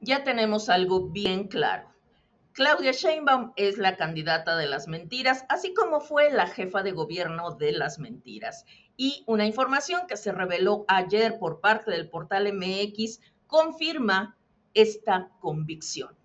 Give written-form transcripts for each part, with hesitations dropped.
ya tenemos algo bien claro. Claudia Sheinbaum es la candidata de las mentiras, así como fue la jefa de gobierno de las mentiras. Y una información que se reveló ayer por parte del portal MX confirma esta convicción.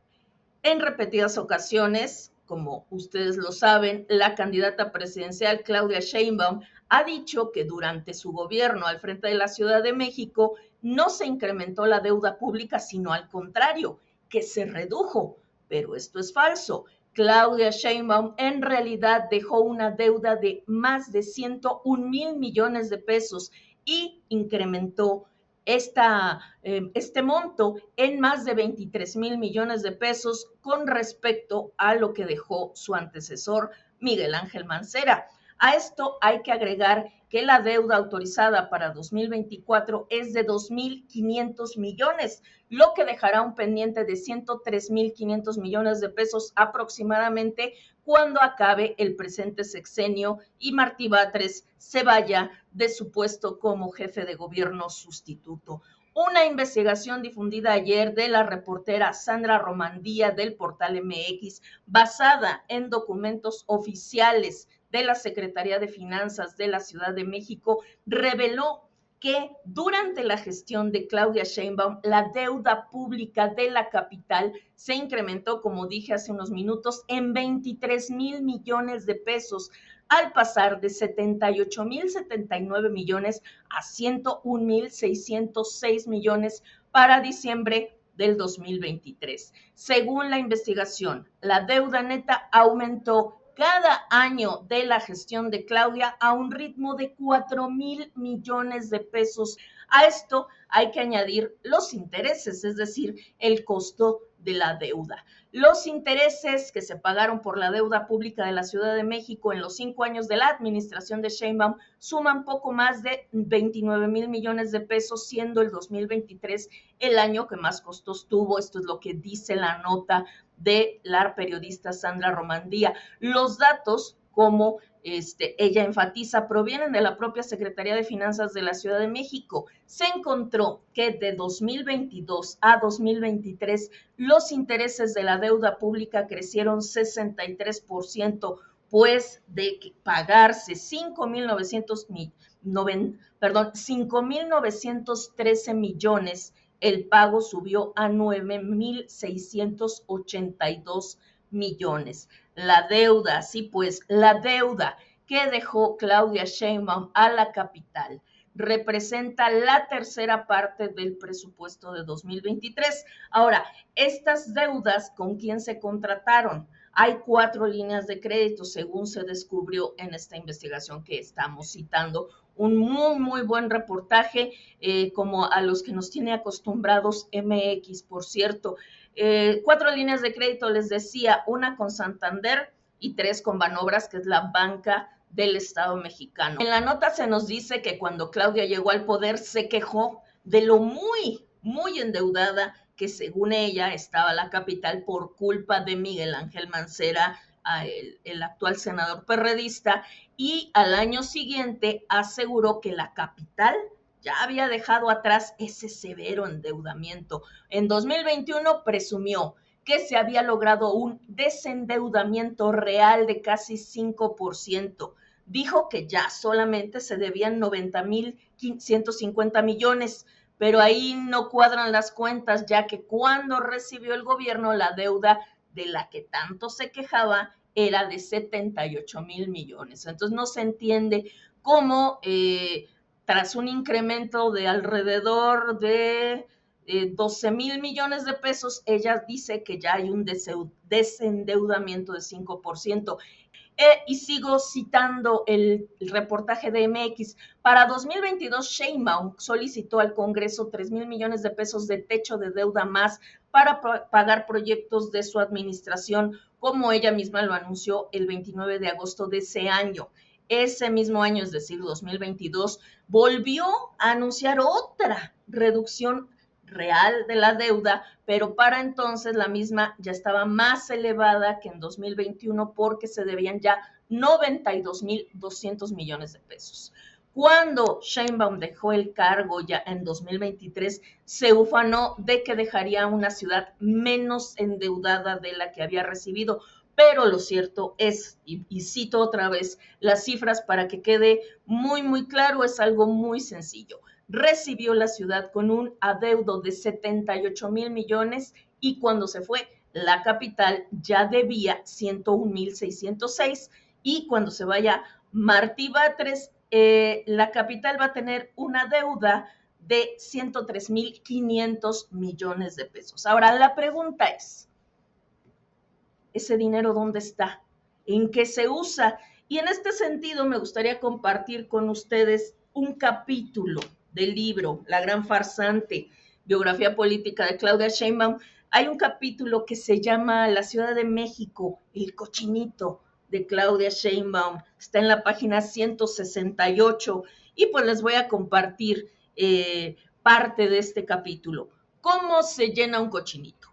En repetidas ocasiones, como ustedes lo saben, la candidata presidencial Claudia Sheinbaum ha dicho que durante su gobierno al frente de la Ciudad de México no se incrementó la deuda pública, sino al contrario, que se redujo. Pero esto es falso. Claudia Sheinbaum en realidad dejó una deuda de más de 101 mil millones de pesos y incrementó este monto en más de 23 mil millones de pesos con respecto a lo que dejó su antecesor Miguel Ángel Mancera. A esto hay que agregar que la deuda autorizada para 2024 es de 2.500 millones, lo que dejará un pendiente de 103.500 millones de pesos aproximadamente cuando acabe el presente sexenio y Martí Batres se vaya de su puesto como jefe de gobierno sustituto. Una investigación difundida ayer de la reportera Sandra Romandía del portal MX, basada en documentos oficiales de la Secretaría de Finanzas de la Ciudad de México, reveló que durante la gestión de Claudia Sheinbaum, la deuda pública de la capital se incrementó, como dije hace unos minutos, en 23 mil millones de pesos, al pasar de 78.079 millones a 101.606 millones para diciembre del 2023. Según la investigación, la deuda neta aumentó cada año de la gestión de Claudia a un ritmo de 4.000 millones de pesos. A esto hay que añadir los intereses, es decir, el costo de la deuda. Los intereses que se pagaron por la deuda pública de la Ciudad de México en los 5 años de la administración de Sheinbaum suman poco más de 29 mil millones de pesos, siendo el 2023 el año que más costos tuvo. Esto es lo que dice la nota de la periodista Sandra Romandía. Los datos, como ella enfatiza, provienen de la propia Secretaría de Finanzas de la Ciudad de México. Se encontró que de 2022 a 2023 los intereses de la deuda pública crecieron 63%, pues de pagarse 5.913 millones, el pago subió a 9.682 millones. La deuda, sí, pues la deuda que dejó Claudia Sheinbaum a la capital representa la tercera parte del presupuesto de 2023. Ahora, estas deudas, ¿con quién se contrataron? Hay 4 líneas de crédito, según se descubrió en esta investigación que estamos citando. Un muy buen reportaje, como a los que nos tiene acostumbrados MX, por cierto. 4 líneas de crédito, les decía, una con Santander y 3 con Banobras, que es la banca del Estado mexicano. En la nota se nos dice que cuando Claudia llegó al poder se quejó de lo muy endeudada que según ella estaba la capital por culpa de Miguel Ángel Mancera, el actual senador perredista, y al año siguiente aseguró que la capital ya había dejado atrás ese severo endeudamiento. En 2021 presumió que se había logrado un desendeudamiento real de casi 5%. Dijo que ya solamente se debían 90.150 millones, pero ahí no cuadran las cuentas, ya que cuando recibió el gobierno la deuda de la que tanto se quejaba era de 78.000 millones. Entonces no se entiende cómo tras un incremento de alrededor de 12.000 millones de pesos, ella dice que ya hay un desendeudamiento de 5%. Y sigo citando el reportaje de MX. Para 2022, Sheinbaum solicitó al Congreso 3.000 millones de pesos de techo de deuda más para pagar proyectos de su administración, como ella misma lo anunció el 29 de agosto de ese año. Ese mismo año, es decir, 2022, volvió a anunciar otra reducción real de la deuda, pero para entonces la misma ya estaba más elevada que en 2021 porque se debían ya 92.200 millones de pesos. Cuando Sheinbaum dejó el cargo ya en 2023, se ufanó de que dejaría una ciudad menos endeudada de la que había recibido, pero lo cierto es, y cito otra vez las cifras para que quede muy, muy claro, es algo muy sencillo. Recibió la ciudad con un adeudo de 78,000 millones y cuando se fue, la capital ya debía 101,606 y cuando se vaya Martí Batres, la capital va a tener una deuda de 103,500 millones de pesos. Ahora, la pregunta es, ¿ese dinero dónde está? ¿En qué se usa? Y en este sentido me gustaría compartir con ustedes un capítulo del libro La Gran Farsante, biografía política de Claudia Sheinbaum. Hay un capítulo que se llama La Ciudad de México, el cochinito de Claudia Sheinbaum. Está en la página 168 y pues les voy a compartir parte de este capítulo. ¿Cómo se llena un cochinito?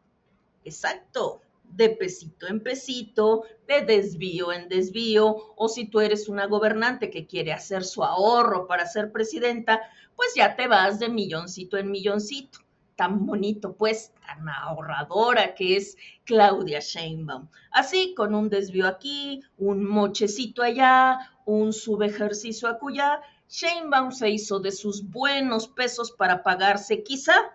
Exacto, de pesito en pesito, de desvío en desvío, o si tú eres una gobernante que quiere hacer su ahorro para ser presidenta, pues ya te vas de milloncito en milloncito. Tan bonito, pues, tan ahorradora que es Claudia Sheinbaum. Así, con un desvío aquí, un mochecito allá, un subejercicio acullá, Sheinbaum se hizo de sus buenos pesos para pagarse quizá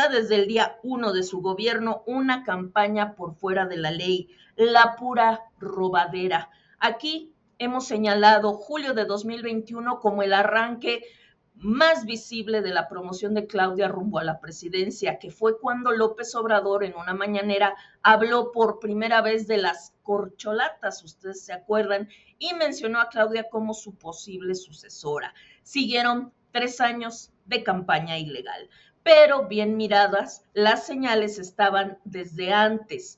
desde el día 1 de su gobierno, una campaña por fuera de la ley, la pura robadera. Aquí hemos señalado julio de 2021 como el arranque más visible de la promoción de Claudia rumbo a la presidencia, que fue cuando López Obrador en una mañanera habló por primera vez de las corcholatas, ustedes se acuerdan, y mencionó a Claudia como su posible sucesora. Siguieron 3 años de campaña ilegal, pero bien miradas, las señales estaban desde antes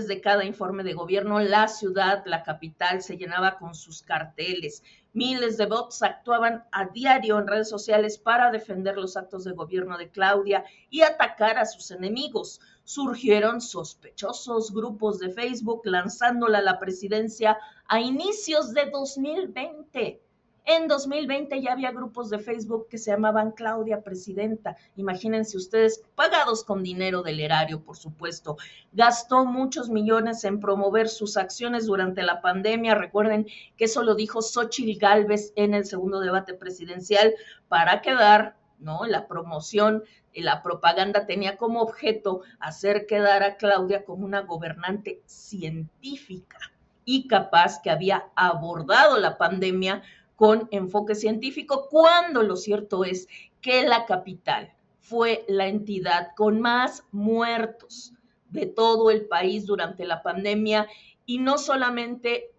de cada informe de gobierno, la ciudad, la capital, se llenaba con sus carteles. Miles de bots actuaban a diario en redes sociales para defender los actos de gobierno de Claudia y atacar a sus enemigos. Surgieron sospechosos grupos de Facebook lanzándola a la presidencia a inicios de 2020. En 2020 ya había grupos de Facebook que se llamaban Claudia Presidenta. Imagínense ustedes, pagados con dinero del erario, por supuesto. Gastó muchos millones en promover sus acciones durante la pandemia. Recuerden que eso lo dijo Xóchitl Gálvez en el segundo debate presidencial para quedar, ¿no? La promoción y la propaganda tenía como objeto hacer quedar a Claudia como una gobernante científica y capaz que había abordado la pandemia con enfoque científico, cuando lo cierto es que la capital fue la entidad con más muertos de todo el país durante la pandemia y no solamente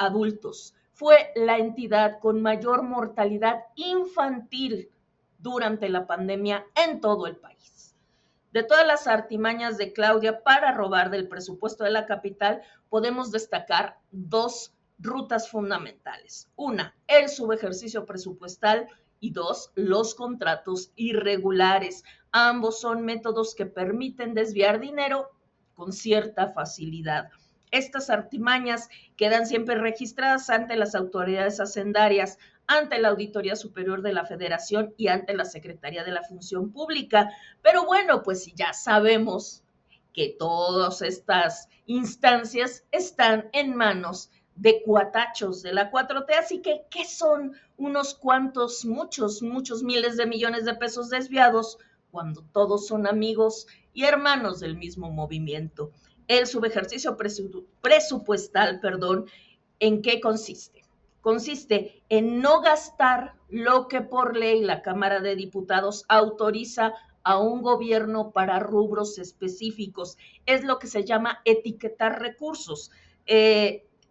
adultos, fue la entidad con mayor mortalidad infantil durante la pandemia en todo el país. De todas las artimañas de Claudia para robar del presupuesto de la capital, podemos destacar dos rutas fundamentales. Una, el subejercicio presupuestal y dos, los contratos irregulares. Ambos son métodos que permiten desviar dinero con cierta facilidad. Estas artimañas quedan siempre registradas ante las autoridades hacendarias, ante la Auditoría Superior de la Federación y ante la Secretaría de la Función Pública. Pero bueno, pues ya sabemos que todas estas instancias están en manos de cuatachos de la 4T, así que, ¿qué son unos cuantos, muchos miles de millones de pesos desviados cuando todos son amigos y hermanos del mismo movimiento? El subejercicio presupuestal, ¿en qué consiste? Consiste en no gastar lo que por ley la Cámara de Diputados autoriza a un gobierno para rubros específicos. Es lo que se llama etiquetar recursos.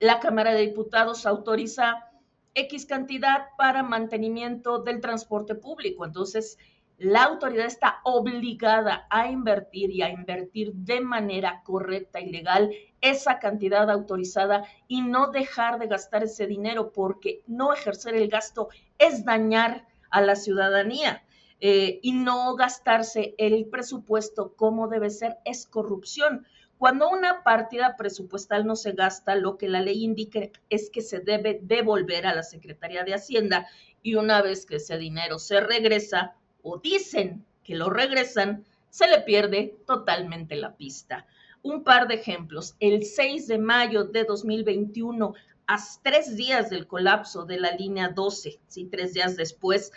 La Cámara de Diputados autoriza X cantidad para mantenimiento del transporte público. Entonces, la autoridad está obligada a invertir y a invertir de manera correcta y legal esa cantidad autorizada y no dejar de gastar ese dinero, porque no ejercer el gasto es dañar a la ciudadanía. y no gastarse el presupuesto como debe ser es corrupción. Cuando una partida presupuestal no se gasta, lo que la ley indica es que se debe devolver a la Secretaría de Hacienda y una vez que ese dinero se regresa o dicen que lo regresan, se le pierde totalmente la pista. Un par de ejemplos. El 6 de mayo de 2021, a 3 días del colapso de la línea 12, ¿sí? 3 días después,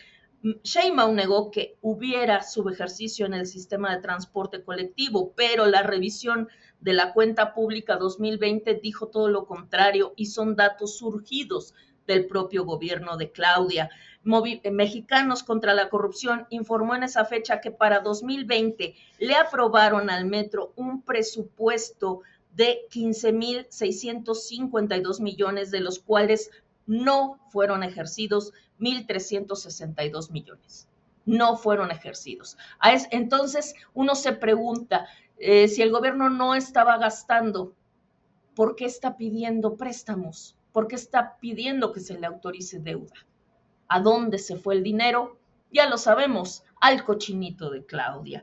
Sheinbaum negó que hubiera subejercicio en el sistema de transporte colectivo, pero la revisión de la cuenta pública 2020 dijo todo lo contrario y son datos surgidos del propio gobierno de Claudia. Mexicanos contra la Corrupción informó en esa fecha que para 2020 le aprobaron al metro un presupuesto de 15,652 millones, de los cuales no fueron ejercidos 1,362 millones. No fueron ejercidos. Entonces uno se pregunta, si el gobierno no estaba gastando, ¿por qué está pidiendo préstamos? ¿Por qué está pidiendo que se le autorice deuda? ¿A dónde se fue el dinero? Ya lo sabemos, al cochinito de Claudia.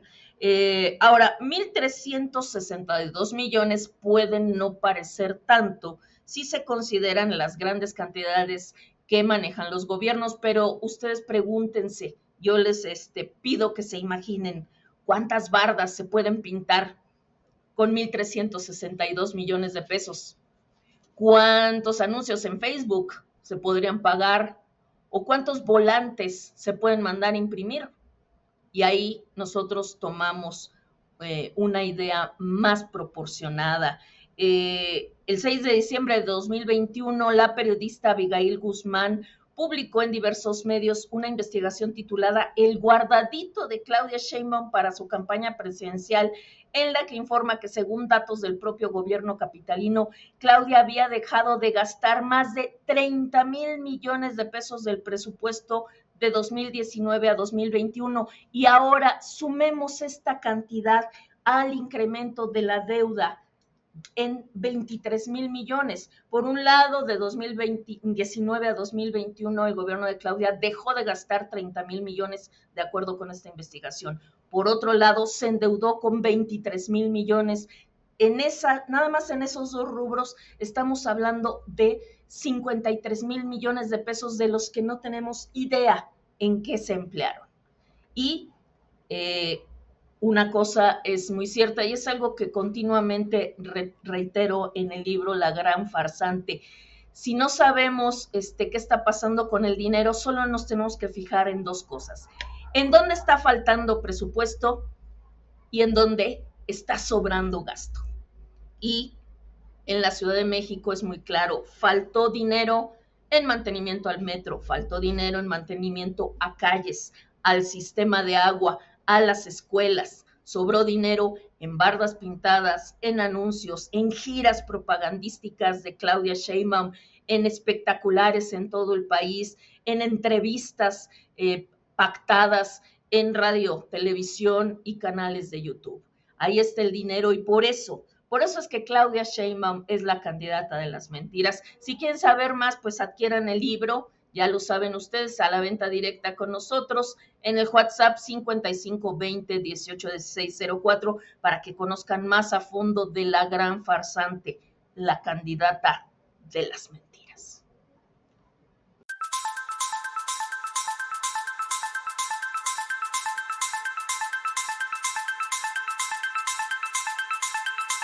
Ahora, 1,362 millones pueden no parecer tanto si se consideran las grandes cantidades que manejan los gobiernos, pero ustedes pregúntense, yo les pido que se imaginen cuántas bardas se pueden pintar con 1,362 millones de pesos. ¿Cuántos anuncios en Facebook se podrían pagar o cuántos volantes se pueden mandar a imprimir? Y ahí nosotros tomamos una idea más proporcionada. El 6 de diciembre de 2021, la periodista Abigail Guzmán publicó en diversos medios una investigación titulada El guardadito de Claudia Sheinbaum para su campaña presidencial, en la que informa que según datos del propio gobierno capitalino, Claudia había dejado de gastar más de 30,000 millones de pesos del presupuesto de 2019 a 2021 y ahora sumemos esta cantidad al incremento de la deuda en 23,000 millones. Por un lado, de 2019 a 2021, el gobierno de Claudia dejó de gastar 30,000 millones, de acuerdo con esta investigación. Por otro lado, se endeudó con 23,000 millones. Nada más en esos dos rubros estamos hablando de 53,000 millones de pesos, de los que no tenemos idea en qué se emplearon. Y una cosa es muy cierta y es algo que continuamente reitero en el libro La Gran Farsante. Si no sabemos qué está pasando con el dinero, solo nos tenemos que fijar en dos cosas: en dónde está faltando presupuesto y en dónde está sobrando gasto. Y en la Ciudad de México es muy claro, faltó dinero en mantenimiento al metro, faltó dinero en mantenimiento a calles, al sistema de agua, a las escuelas, sobró dinero en bardas pintadas, en anuncios, en giras propagandísticas de Claudia Sheinbaum, en espectaculares en todo el país, en entrevistas pactadas en radio, televisión y canales de YouTube. Ahí está el dinero y por eso es que Claudia Sheinbaum es la candidata de las mentiras. Si quieren saber más, pues adquieran el libro, ya lo saben ustedes, a la venta directa con nosotros en el WhatsApp 5520-181604 para que conozcan más a fondo de la gran farsante, la candidata de las mentiras.